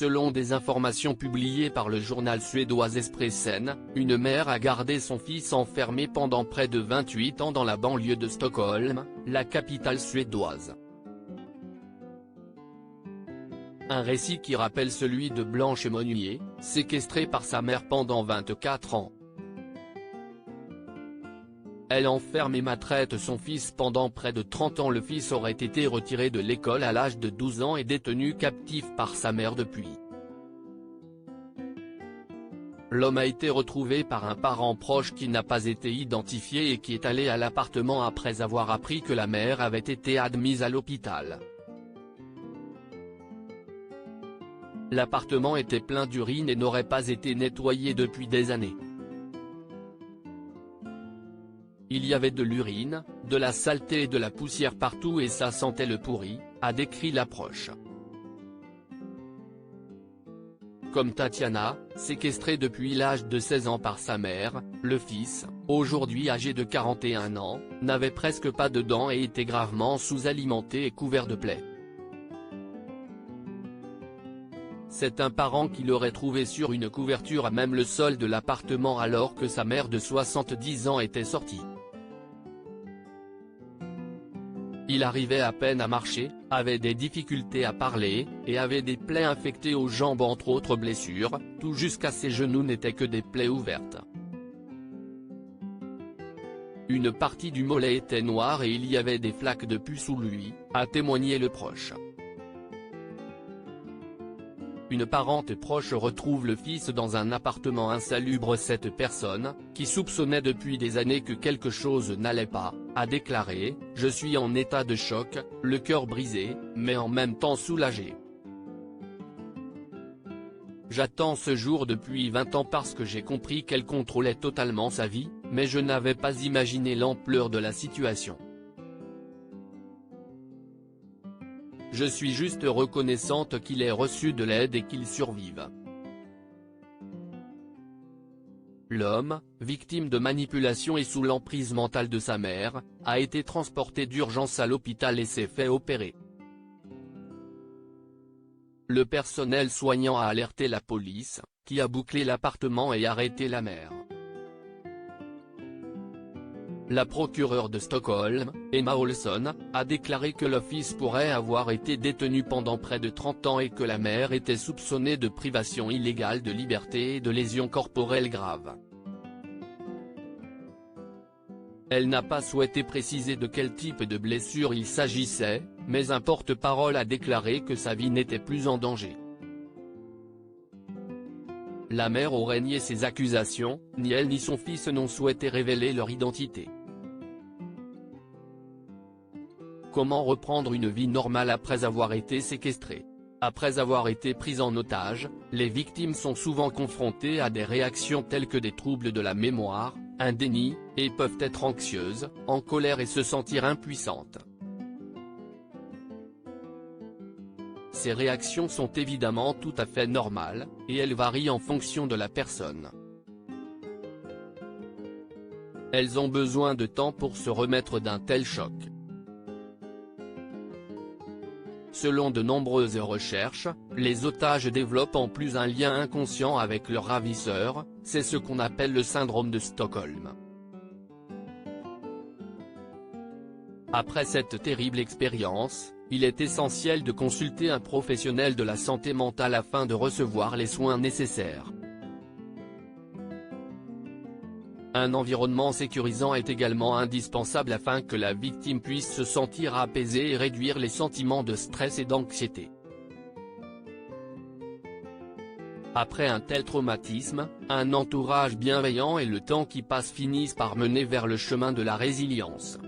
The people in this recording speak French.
Selon des informations publiées par le journal suédois Expressen, une mère a gardé son fils enfermé pendant près de 28 ans dans la banlieue de Stockholm, la capitale suédoise. Un récit qui rappelle celui de Blanche Monnier, séquestrée par sa mère pendant 24 ans. Elle enferme et maltraite son fils pendant près de 30 ans. Le fils aurait été retiré de l'école à l'âge de 12 ans et détenu captif par sa mère depuis. L'homme a été retrouvé par un parent proche qui n'a pas été identifié et qui est allé à l'appartement après avoir appris que la mère avait été admise à l'hôpital. L'appartement était plein d'urine et n'aurait pas été nettoyé depuis des années. Il y avait de l'urine, de la saleté et de la poussière partout et ça sentait le pourri, a décrit l'approche. Comme Tatiana, séquestrée depuis l'âge de 16 ans par sa mère, le fils, aujourd'hui âgé de 41 ans, n'avait presque pas de dents et était gravement sous-alimenté et couvert de plaies. C'est un parent qui l'aurait trouvé sur une couverture à même le sol de l'appartement alors que sa mère de 70 ans était sortie. Il arrivait à peine à marcher, avait des difficultés à parler, et avait des plaies infectées aux jambes entre autres blessures, tout jusqu'à ses genoux n'étaient que des plaies ouvertes. Une partie du mollet était noire et il y avait des flaques de pus sous lui, a témoigné le proche. Une parente proche retrouve le fils dans un appartement insalubre. Cette personne, qui soupçonnait depuis des années que quelque chose n'allait pas, a déclaré « Je suis en état de choc, le cœur brisé, mais en même temps soulagé. J'attends ce jour depuis 20 ans parce que j'ai compris qu'elle contrôlait totalement sa vie, mais je n'avais pas imaginé l'ampleur de la situation. Je suis juste reconnaissante qu'il ait reçu de l'aide et qu'il survive. » L'homme, victime de manipulation et sous l'emprise mentale de sa mère, a été transporté d'urgence à l'hôpital et s'est fait opérer. Le personnel soignant a alerté la police, qui a bouclé l'appartement et arrêté la mère. La procureure de Stockholm, Emma Olsson, a déclaré que le fils pourrait avoir été détenu pendant près de 30 ans et que la mère était soupçonnée de privation illégale de liberté et de lésions corporelles graves. Elle n'a pas souhaité préciser de quel type de blessure il s'agissait, mais un porte-parole a déclaré que sa vie n'était plus en danger. La mère aurait nié ces accusations, ni elle ni son fils n'ont souhaité révéler leur identité. Comment reprendre une vie normale après avoir été séquestré? Après avoir été pris en otage, les victimes sont souvent confrontées à des réactions telles que des troubles de la mémoire, un déni, et peuvent être anxieuses, en colère et se sentir impuissantes. Ces réactions sont évidemment tout à fait normales, et elles varient en fonction de la personne. Elles ont besoin de temps pour se remettre d'un tel choc. Selon de nombreuses recherches, les otages développent en plus un lien inconscient avec leur ravisseur, c'est ce qu'on appelle le syndrome de Stockholm. Après cette terrible expérience, il est essentiel de consulter un professionnel de la santé mentale afin de recevoir les soins nécessaires. Un environnement sécurisant est également indispensable afin que la victime puisse se sentir apaisée et réduire les sentiments de stress et d'anxiété. Après un tel traumatisme, un entourage bienveillant et le temps qui passe finissent par mener vers le chemin de la résilience.